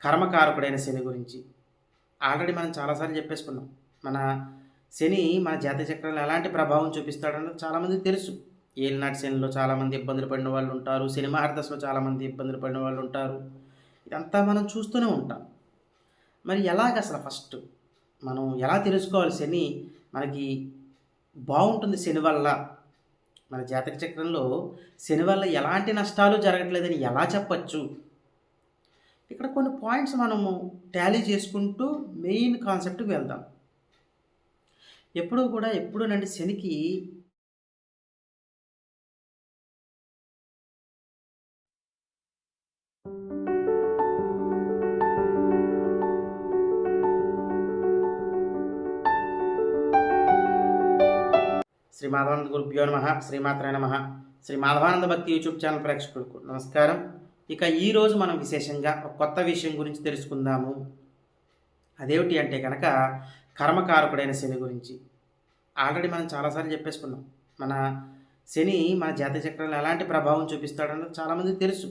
కర్మకారకుడైన శని గురించి ఆల్రెడీ మనం చాలాసార్లు చెప్పేసుకున్నాం. మన శని మన జాతక చక్రంలో ఎలాంటి ప్రభావం చూపిస్తాడన్నది చాలామందికి తెలుసు. ఏలినాటి శనిలో చాలామంది ఇబ్బందులు పడిన వాళ్ళు ఉంటారు. శని మహర్దశలో చాలామంది ఇబ్బందులు పడిన వాళ్ళు ఉంటారు. ఇదంతా మనం చూస్తూనే ఉంటాం. మరి ఎలాగసలు ఫస్ట్ మనం ఎలా తెలుసుకోవాలి శని మనకి బాగుంటుంది శని వల్ల? మన జాతక చక్రంలో శని వల్ల ఎలాంటి నష్టాలు జరగట్లేదని ఎలా చెప్పచ్చు? ఇక్కడ కొన్ని పాయింట్స్ మనము టాలీ చేసుకుంటూ మెయిన్ కాన్సెప్ట్కి వెళ్దాం. ఎప్పుడూనండి శనికి శ్రీ మాధవానంద గురుభ్యో నమః, శ్రీమాత్రే నమః. శ్రీ మాధవానంద భక్తి యూట్యూబ్ ఛానల్ ప్రేక్షకులకు నమస్కారం. ఇక ఈరోజు మనం విశేషంగా ఒక కొత్త విషయం గురించి తెలుసుకుందాము. అదేమిటి అంటే కనుక కర్మకారకుడైన శని గురించి ఆల్రెడీ మనం చాలాసార్లు చెప్పేసుకున్నాం. మన శని మన జాతక చక్రంలో ఎలాంటి ప్రభావం చూపిస్తాడన్నది చాలామందికి తెలుసు.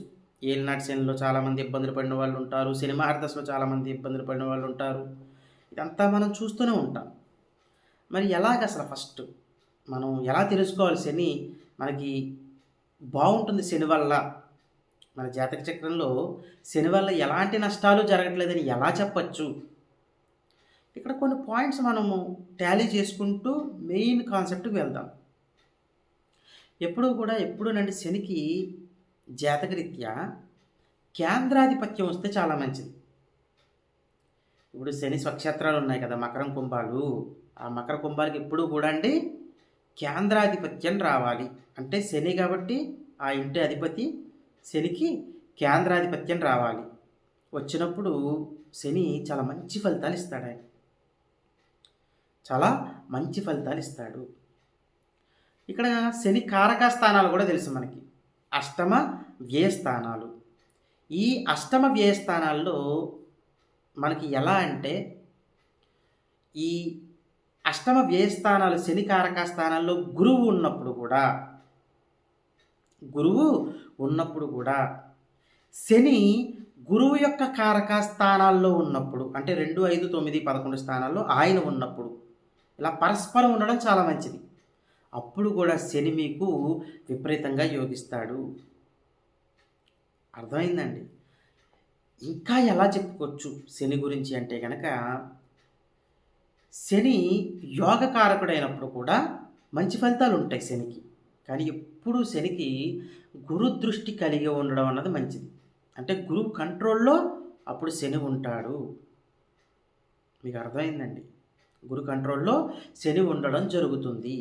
ఏలినాటి శనిలో చాలామంది ఇబ్బందులు పడిన వాళ్ళు ఉంటారు. శని మహర్దశలో చాలామంది ఇబ్బందులు పడిన వాళ్ళు ఉంటారు. ఇదంతా మనం చూస్తూనే ఉంటాం. మరి ఎలాగసలు ఫస్ట్ మనం ఎలా తెలుసుకోవాలి శని మనకి బాగుంటుంది శని వల్ల? మన జాతక చక్రంలో శని వల్ల ఎలాంటి నష్టాలు జరగట్లేదని ఎలా చెప్పచ్చు? ఇక్కడ కొన్ని పాయింట్స్ మనము టాలీ చేసుకుంటూ మెయిన్ కాన్సెప్ట్కి వెళ్దాం. ఎప్పుడూనండి శనికి జాతకరీత్యా కేంద్రాధిపత్యం వస్తే చాలా మంచిది. ఇప్పుడు శని స్వక్షేత్రాలు ఉన్నాయి కదా, మకరం కుంభాలు. ఆ మకర కుంభాలకి ఎప్పుడూ కూడా అండి కేంద్రాధిపత్యం రావాలి. అంటే శని కాబట్టి ఆ ఇంటి అధిపతి శనికి కేంద్రాధిపత్యం రావాలి. వచ్చినప్పుడు శని చాలా మంచి ఫలితాలు ఇస్తాడు. ఆయన చాలా మంచి ఫలితాలు ఇస్తాడు. ఇక్కడ శని కారక స్థానాలు కూడా తెలుసు మనకి, అష్టమ వ్యయస్థానాలు. ఈ అష్టమ వ్యయస్థానాల్లో మనకి ఎలా అంటే ఈ అష్టమ వ్యయస్థానాలు శని కారక స్థానాల్లో గురువు ఉన్నప్పుడు కూడా శని గురువు యొక్క కారక స్థానాల్లో ఉన్నప్పుడు, అంటే 2, 5, 9, 11 స్థానాల్లో ఆయన ఉన్నప్పుడు ఇలా పరస్పరం ఉండడం చాలా మంచిది. అప్పుడు కూడా శని మీకు విపరీతంగా యోగిస్తాడు. అర్థమైందండి? ఇంకా ఎలా చెప్పుకోవచ్చు శని గురించి అంటే కనుక, శని యోగకారకుడైనప్పుడు కూడా మంచి ఫలితాలు ఉంటాయి శనికి. కానీ ఎప్పుడు శనికి గురు దృష్టి కలిగి ఉండడం అన్నది మంచిది. అంటే గురువు కంట్రోల్లో అప్పుడు శని ఉంటాడు. మీకు అర్థమైందండి? గురు కంట్రోల్లో శని ఉండడం జరుగుతుంది.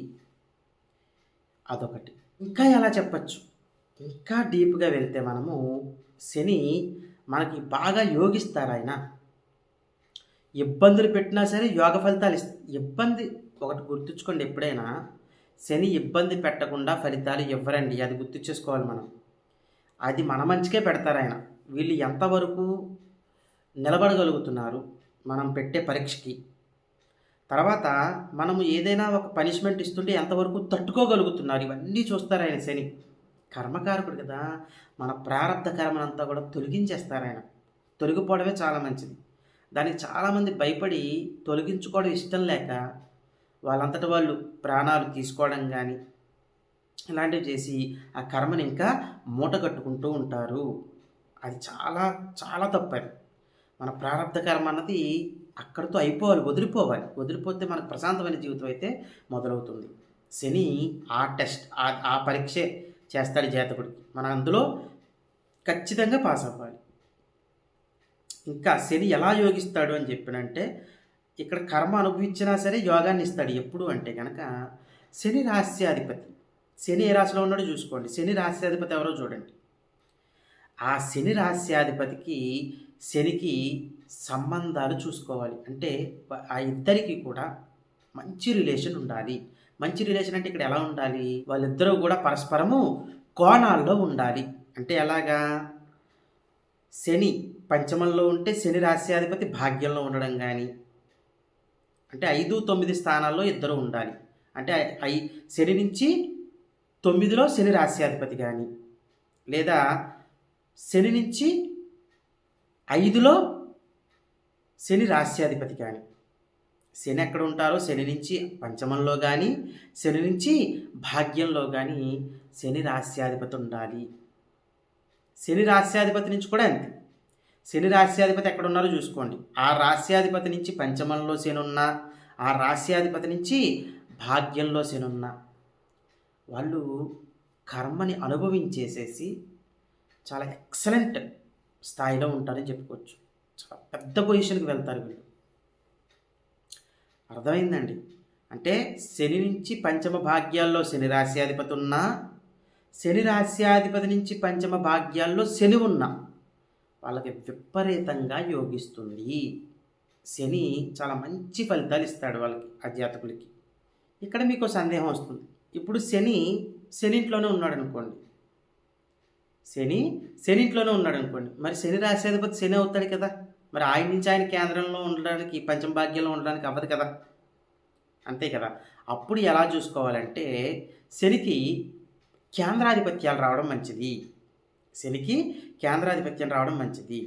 అదొకటి. ఇంకా ఎలా చెప్పచ్చు? ఇంకా డీప్గా వెళ్తే మనము శని మనకి బాగా యోగిస్తారు. ఆయన ఇబ్బందులు పెట్టినా సరే యోగ ఫలితాలు ఇబ్బంది ఒకటి గుర్తుంచుకోండి, ఎప్పుడైనా శని ఇబ్బంది పెట్టకుండా ఫలితాలు ఇవ్వరండి. అది గుర్తుంచేసుకోవాలి మనం. అది మన మంచికే పెడతారు ఆయన. వీళ్ళు ఎంతవరకు నిలబడగలుగుతున్నారు మనం పెట్టే పరీక్షకి, తర్వాత మనము ఏదైనా ఒక పనిష్మెంట్ ఇస్తుంటే ఎంతవరకు తట్టుకోగలుగుతున్నారు, ఇవన్నీ చూస్తారు ఆయన. శని కర్మకారకుడు కదా, మన ప్రారంధ కర్మనంతా కూడా తొలగించేస్తారు ఆయన. తొలగిపోవడమే చాలా మంచిది. దానికి చాలామంది భయపడి తొలగించుకోవడం ఇష్టం లేక వాళ్ళంతటి వాళ్ళు ప్రాణాలు తీసుకోవడం కానీ ఇలాంటివి చేసి ఆ కర్మని ఇంకా మూట కట్టుకుంటూ ఉంటారు. అది చాలా చాలా తప్పది. మన ప్రారంధ కర్మ అన్నది అక్కడితో అయిపోవాలి, వదిలిపోతే మనకు ప్రశాంతమైన జీవితం అయితే మొదలవుతుంది. శని ఆ టెస్ట్ ఆ పరీక్షే చేస్తాడు జాతకుడికి. మనం అందులో ఖచ్చితంగా పాస్ అవ్వాలి. ఇంకా శని ఎలా యోగిస్తాడు అని చెప్పినంటే, ఇక్కడ కర్మ అనుభవించినా సరే యోగాన్ని ఇస్తాడు. ఎప్పుడు అంటే కనుక శని రాస్యాధిపతి. శని ఏ రాశిలో ఉన్నాడో చూసుకోండి. శని రాస్యాధిపతి ఎవరో చూడండి. ఆ శని రాస్యాధిపతికి శనికి సంబంధాలు చూసుకోవాలి. అంటే ఆ ఇద్దరికి కూడా మంచి రిలేషన్ ఉండాలి. మంచి రిలేషన్ అంటే ఇక్కడ ఎలా ఉండాలి? వాళ్ళిద్దరూ కూడా పరస్పరము కోణాల్లో ఉండాలి. అంటే ఎలాగా? శని పంచమంలో ఉంటే శని రాస్యాధిపతి భాగ్యంలో ఉండడం కానీ, అంటే 5, 9 స్థానాల్లో ఇద్దరు ఉండాలి. అంటే శని నుంచి 9లో శని రాస్యాధిపతి కానీ, లేదా శని నుంచి 5లో శని రాస్యాధిపతి కానీ, శని ఎక్కడ ఉంటారో శని నుంచి పంచమంలో కానీ, శని నుంచి భాగ్యంలో కానీ శని రాస్యాధిపతి ఉండాలి. శని రాస్యాధిపతి నుంచి కూడా అంతే. శని రాస్యాధిపతి ఎక్కడ ఉన్నారో చూసుకోండి. ఆ రాస్యాధిపతి నుంచి పంచమంలో శని ఉన్నా, ఆ రాస్యాధిపతి నుంచి భాగ్యంలో శని ఉన్నా వాళ్ళు కర్మని అనుభవించేసేసి చాలా ఎక్సలెంట్ స్థాయిలో ఉంటారని చెప్పుకోవచ్చు. చాలా పెద్ద పొజిషన్కి వెళ్తారు వీళ్ళు. అర్థమైందండి? అంటే శని నుంచి పంచమ భాగ్యాల్లో శని రాస్యాధిపతి ఉన్నా, శని రాస్యాధిపతి నుంచి పంచమ భాగ్యాల్లో శని ఉన్నా వాళ్ళకి విపరీతంగా యోగిస్తుంది. శని చాలా మంచి ఫలితాలు ఇస్తాడు వాళ్ళకి, ఆ జాతకులకి. ఇక్కడ మీకు సందేహం వస్తుంది. ఇప్పుడు శని ఇంట్లోనే ఉన్నాడు అనుకోండి, శని ఇంట్లోనే ఉన్నాడు అనుకోండి, మరి శని రాశ్యాధిపతి శని అవుతాడు కదా, మరి ఆయన నుంచి ఆయన కేంద్రంలో ఉండడానికి, పంచమ భాగ్యంలో ఉండడానికి అవ్వదు కదా, అంతే కదా. అప్పుడు ఎలా చూసుకోవాలంటే శనికి కేంద్రాధిపత్యాలు రావడం మంచిది. శనికి కేంద్రాధిపత్యం రావడం మంచిది.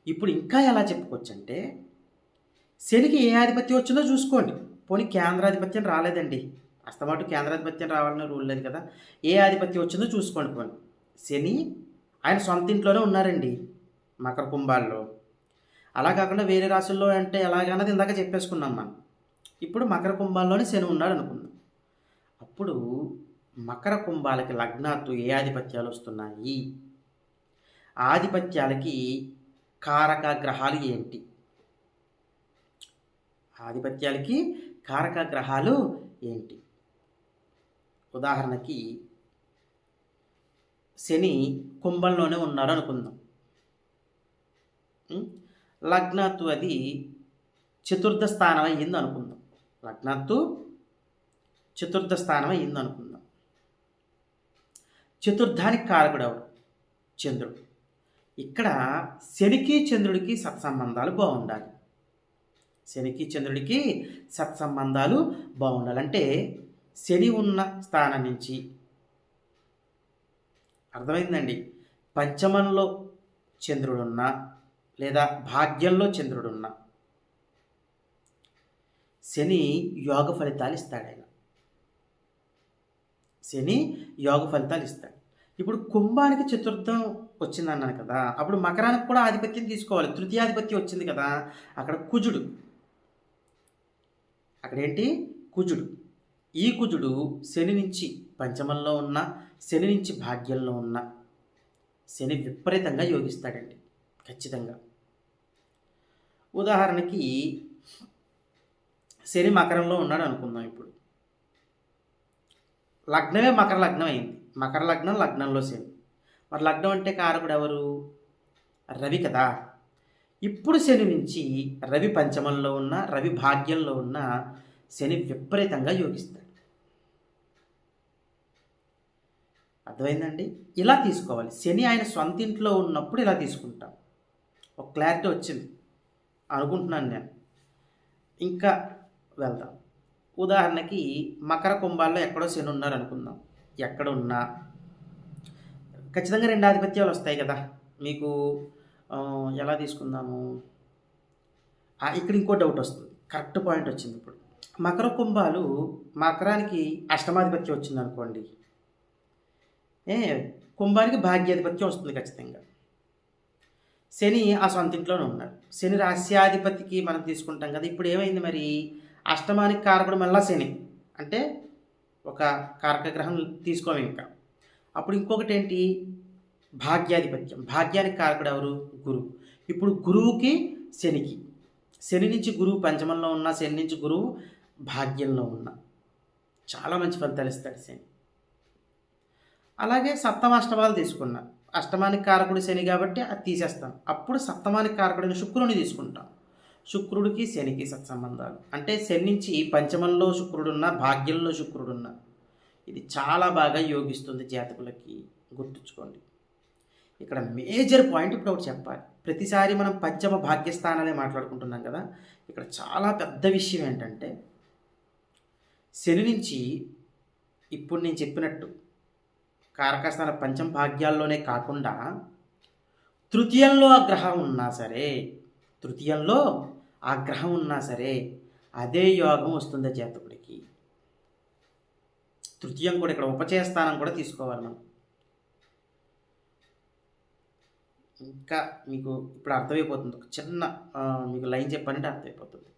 ఇప్పుడు ఇంకా ఎలా చెప్పుకోవచ్చు అంటే శనికి ఏ ఆధిపత్యం వచ్చిందో చూసుకోండి. పోనీ కేంద్రాధిపత్యం రాలేదండి, అస్తమాటు కేంద్రాధిపత్యం రావాలని రూల్ లేదు కదా, ఏ ఆధిపత్యం వచ్చిందో చూసుకోండి. పోనీ శని ఆయన సొంత ఇంట్లోనే ఉన్నారండి, మకర కుంభాల్లో. అలా కాకుండా వేరే రాశుల్లో అంటే ఎలాగన్నది ఇందాక చెప్పేసుకున్నాం మనం. ఇప్పుడు మకర కుంభాల్లోనే శని ఉన్నాడు అనుకుందాం. అప్పుడు మకర కుంభాలకి లగ్నాత్తు ఏ ఆధిపత్యాలు వస్తున్నాయి, ఆధిపత్యాలకి కారక గ్రహాలు ఏంటి, ఆధిపత్యాలకి కారక గ్రహాలు ఏంటి? ఉదాహరణకి శని కుంభంలోనే ఉన్నారు అనుకుందాం. లగ్నాత్తు అది చతుర్థ స్థానం అయ్యింది అనుకుందాం. లగ్నాత్తు చతుర్థ స్థానం అయ్యింది అనుకుందాం. చతుర్థానికి కారకుడు ఎవరు? చంద్రుడు. ఇక్కడ శనికి చంద్రుడికి సత్సంబంధాలు బాగుండాలి. శనికి చంద్రుడికి సత్సంబంధాలు బాగుండాలి. అంటే శని ఉన్న స్థానం నుంచి, అర్థమైందండి, పంచమంలో చంద్రుడున్నా లేదా భాగ్యంలో చంద్రుడున్నా శని యోగ ఫలితాలు ఇస్తాడు. ఆయన శని యోగ ఫలితాలు ఇస్తాడు. ఇప్పుడు కుంభానికి చతుర్థం వచ్చింది అన్నాను కదా, అప్పుడు మకరానికి కూడా ఆధిపత్యం తీసుకోవాలి. తృతీయాధిపత్యం వచ్చింది కదా, అక్కడ కుజుడు. అక్కడేంటి? కుజుడు. ఈ కుజుడు శని నుంచి పంచమంలో ఉన్న, శని నుంచి భాగ్యంలో ఉన్న శని విపరీతంగా యోగిస్తాడండి, ఖచ్చితంగా. ఉదాహరణకి శని మకరంలో ఉన్నాడు అనుకుందాం. ఇప్పుడు లగ్నమే మకర లగ్నం అయింది. మకర లగ్నం, లగ్నంలో శని. మరి లగ్నం అంటే కారకుడు ఎవరు? రవి కదా. ఇప్పుడు శని నుంచి రవి పంచమంలో ఉన్న, రవి భాగ్యంలో ఉన్న శని విపరీతంగా యోగిస్తాడు. అర్థమైందండి? ఇలా తీసుకోవాలి. శని ఆయన సొంత ఇంట్లో ఉన్నప్పుడు ఇలా తీసుకుంటాం. ఒక క్లారిటీ వచ్చింది అనుకుంటున్నాను నేను. ఇంకా వెళ్దాం. ఉదాహరణకి మకర కుంభాల్లో ఎక్కడో శని ఉన్నారు అనుకుందాం. ఎక్కడ ఉన్నా ఖచ్చితంగా రెండు ఆధిపత్యాలు వస్తాయి కదా మీకు. ఎలా తీసుకుందాము? ఇక్కడ ఇంకో డౌట్ వస్తుంది. కరెక్ట్ పాయింట్ వచ్చింది ఇప్పుడు. మకర కుంభాలు, మకరానికి అష్టమాధిపత్యం వచ్చింది అనుకోండి, కుంభానికి భాగ్యాధిపత్యం వస్తుంది ఖచ్చితంగా. శని ఆ సొంత ఇంట్లోనే ఉన్నారు. శని రాస్యాధిపతికి మనం తీసుకుంటాం కదా. ఇప్పుడు ఏమైంది మరి? అష్టమానికి కారకుడు మళ్ళా శని, అంటే ఒక కారక గ్రహం తీసుకోము ఇంకా. అప్పుడు ఇంకొకటి ఏంటి? భాగ్యాధిపత్యం. భాగ్యానికి కారకుడు ఎవరు? గురువు. ఇప్పుడు గురువుకి శనికి, శని నుంచి గురువు పంచమంలో ఉన్న, శని నుంచి గురువు భాగ్యంలో ఉన్న చాలా మంచి ఫలితాలు ఇస్తాడు శని. అలాగే సప్తమాష్టమాలు తీసుకున్నా. అష్టమానికి కారకుడు శని కాబట్టి అది తీసేస్తాం. అప్పుడు సప్తమానికి కారకుడైన శుక్రుని తీసుకుంటాం. శుక్రుడికి శనికి సత్సంబంధాలు. అంటే శని నుంచి పంచమంలో శుక్రుడున్నా, భాగ్యంలో శుక్రుడున్నా ఇది చాలా బాగా యోగిస్తుంది జాతకులకి. గుర్తుంచుకోండి. ఇక్కడ మేజర్ పాయింట్ ఇప్పుడు ఒకటి చెప్పాలి. ప్రతిసారి మనం పంచమ భాగ్యస్థానాలే మాట్లాడుకుంటున్నాం కదా. ఇక్కడ చాలా పెద్ద విషయం ఏంటంటే శని నుంచి ఇప్పుడు నేను చెప్పినట్టు కారకస్థాన పంచమ భాగ్యాల్లోనే కాకుండా తృతీయంలో ఆ గ్రహం ఉన్నా సరే, తృతీయంలో ఆ గ్రహం ఉన్నా సరే అదే యోగం వస్తుంది జాతకుడికి. తృతీయం కూడా ఇక్కడ ఉపచయస్థానం కూడా తీసుకోవాలి మనం. ఇంకా మీకు ఇప్పుడు అర్థమైపోతుంది. ఒక చిన్న మీకు లైన్ చెప్పానంటే అర్థమైపోతుంది.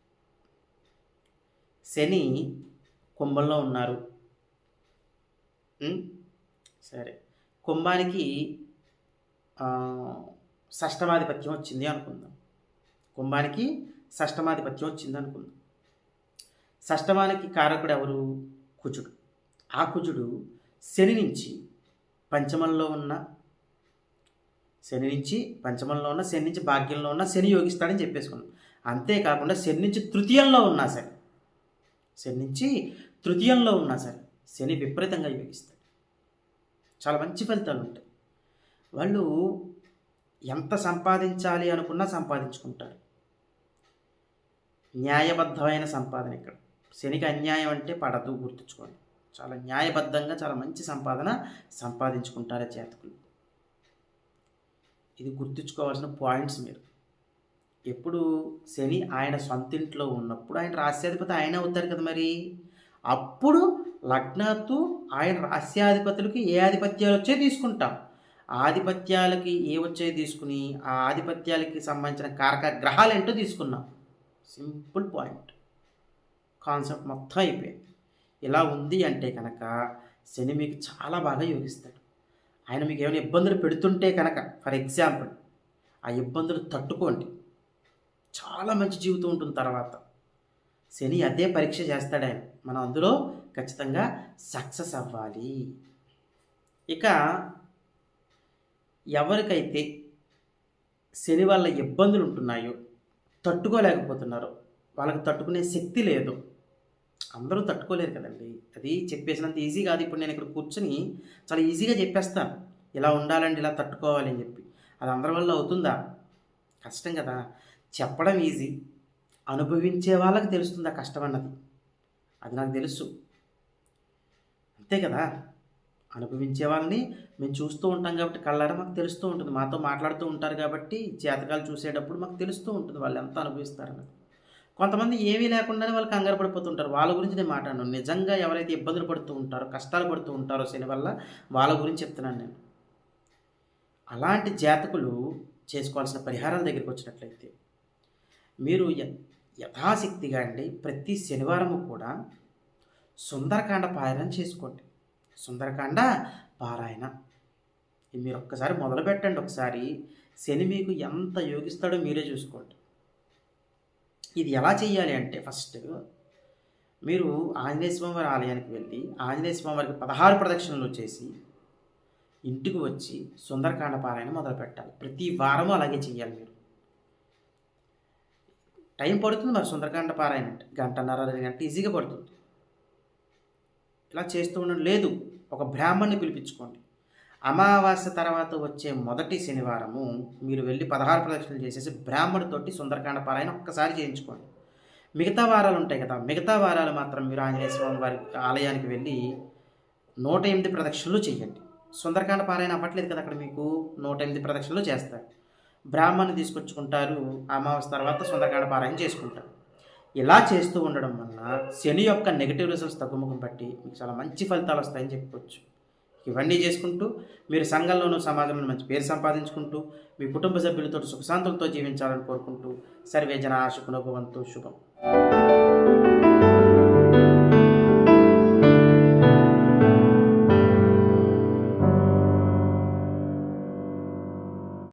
శని కుంభంలో ఉన్నారు. సరే, కుంభానికి షష్టమాధిపత్యం వచ్చింది అనుకుందాం. కుంభానికి షష్టమాధిపత్యం వచ్చింది అనుకుందాం. షష్టమానికి కారకుడు ఎవరు? కుజుడు. ఆ కుజుడు శని నుంచి పంచమంలో ఉన్న శని నుంచి భాగ్యంలో ఉన్న శని యోగిస్తాడని చెప్పేసుకున్నాం. అంతేకాకుండా శని నుంచి తృతీయంలో ఉన్నా సరే శని విపరీతంగా యోగిస్తాడు. చాలా మంచి ఫలితాలు ఉంటాయి. వాళ్ళు ఎంత సంపాదించాలి అనుకున్నా సంపాదించుకుంటారు. న్యాయబద్ధమైన సంపాదన. ఇక్కడ శనికి అన్యాయం అంటే పడదు, గుర్తుంచుకోండి. చాలా న్యాయబద్ధంగా చాలా మంచి సంపాదన సంపాదించుకుంటారు జాతకులు. ఇది గుర్తుంచుకోవాల్సిన పాయింట్స్. మీరు ఎప్పుడు శని ఆయన సొంత ఇంట్లో ఉన్నప్పుడు ఆయన రాస్యాధిపతి ఆయన అవుతారు కదా, మరి అప్పుడు లగ్నాత్తు ఆయన రాస్యాధిపతులకి ఏ ఆధిపత్యాలు వచ్చే తీసుకుంటాం. ఆధిపత్యాలకి ఏ వచ్చే తీసుకుని ఆ ఆధిపత్యాలకి సంబంధించిన కారక గ్రహాలు ఏంటో తీసుకున్నాం. సింపుల్ పాయింట్, కాన్సెప్ట్ మొత్తం అయిపోయింది. ఇలా ఉంది అంటే కనుక శని మీకు చాలా బాగా యోగిస్తాడు. ఆయన మీకు ఏమైనా ఇబ్బందులు పెడుతుంటే కనుక, ఫర్ ఎగ్జాంపుల్, ఆ ఇబ్బందులు తట్టుకోండి, చాలా మంచి జీవితం ఉంటుంది. తర్వాత శని అదే పరీక్ష చేస్తాడు ఆయన. మనం అందులో ఖచ్చితంగా సక్సెస్ అవ్వాలి. ఇక ఎవరికైతే శని వల్ల ఇబ్బందులు ఉంటున్నాయో, తట్టుకోలేకపోతున్నారో, వాళ్ళకి తట్టుకునే శక్తి లేదు. అందరూ తట్టుకోలేరు కదండి. అది చెప్పేసినంత ఈజీ కాదు. ఇప్పుడు నేను ఇక్కడ కూర్చొని చాలా ఈజీగా చెప్పేస్తాను, ఇలా ఉండాలండి, ఇలా తట్టుకోవాలి అని చెప్పి. అది అందరి వల్ల అవుతుందా? కష్టం కదా. చెప్పడం ఈజీ, అనుభవించే వాళ్ళకి తెలుస్తుంది ఆ కష్టం అన్నది. అది నాకు తెలుసు, అంతే కదా. అనుభవించే వాళ్ళని మేము చూస్తూ ఉంటాం కాబట్టి కళ్ళారా మాకు తెలుస్తూ ఉంటుంది. మాతో మాట్లాడుతూ ఉంటారు కాబట్టి జాతకాలు చూసేటప్పుడు మాకు తెలుస్తూ ఉంటుంది వాళ్ళు ఎంత అనుభవిస్తారన్నది. కొంతమంది ఏమీ లేకుండానే వాళ్ళు కంగారు పడిపోతుంటారు. వాళ్ళ గురించి నేను మాట్లాడను. నిజంగా ఎవరైతే ఇబ్బందులు పడుతూ ఉంటారో, కష్టాలు పడుతూ ఉంటారో శని వల్ల, వాళ్ళ గురించి చెప్తున్నాను నేను. అలాంటి జాతకులు చేసుకోవాల్సిన పరిహారాల దగ్గరికి వచ్చినట్లయితే, మీరు యథాశక్తిగా అండి ప్రతి శనివారము కూడా సుందరకాండ పారాయణ చేసుకోండి. సుందరకాండ పారాయణ ఇది మీరు ఒక్కసారి మొదలు పెట్టండి. ఒకసారి శని మీకు ఎంత యోగిస్తాడో మీరే చూసుకోండి. ఇది ఎలా చేయాలి అంటే, ఫస్ట్ మీరు ఆంజనేయ స్వామివారి ఆలయానికి వెళ్ళి ఆంజనేయ స్వామివారికి 16 ప్రదక్షిణలు చేసి ఇంటికి వచ్చి సుందరకాండ పారాయణ మొదలు పెట్టాలి. ప్రతి వారము అలాగే చేయాలి. మీరు టైం పడుతుంది మరి సుందరకాండ పారాయణ అంటే, 1.5 గంట ఈజీగా పడుతుంది. ఇలా చేస్తూ ఉండడం లేదు, ఒక బ్రాహ్మణ్ణి పిలిపించుకోండి. అమావాస్య తర్వాత వచ్చే మొదటి శనివారము మీరు వెళ్ళి 16 ప్రదక్షిణలు చేసేసి బ్రాహ్మణుడితోటి సుందరకాండ పారాయణ ఒక్కసారి చేయించుకోండి. మిగతా వారాలు ఉంటాయి కదా, మిగతా వారాలు మాత్రం మీరు ఆంజనేయ స్వామి వారి ఆలయానికి వెళ్ళి 108 ప్రదక్షిణలు చేయండి. సుందరకాండ పారాయణ అవ్వట్లేదు కదా అక్కడ, మీకు 108 ప్రదక్షిణలు చేస్తారు. బ్రాహ్మణ్ణి తీసుకొచ్చుకుంటారు, అమావాస్య తర్వాత సుందరకాండ పారాయణ చేసుకుంటారు. ఇలా చేస్తూ ఉండడం వల్ల శని యొక్క నెగిటివ్ రిజల్ట్స్ తగ్గుముఖం పట్టి మీకు చాలా మంచి ఫలితాలు వస్తాయని చెప్పుకోవచ్చు. ఇవన్నీ చేసుకుంటూ మీరు సంఘంలోనూ సమాజంలో మంచి పేరు సంపాదించుకుంటూ మీ కుటుంబ సభ్యులతో సుఖశాంతులతో జీవించాలని కోరుకుంటూ సర్వే జనా సుఖినో భవంతు. శుభం.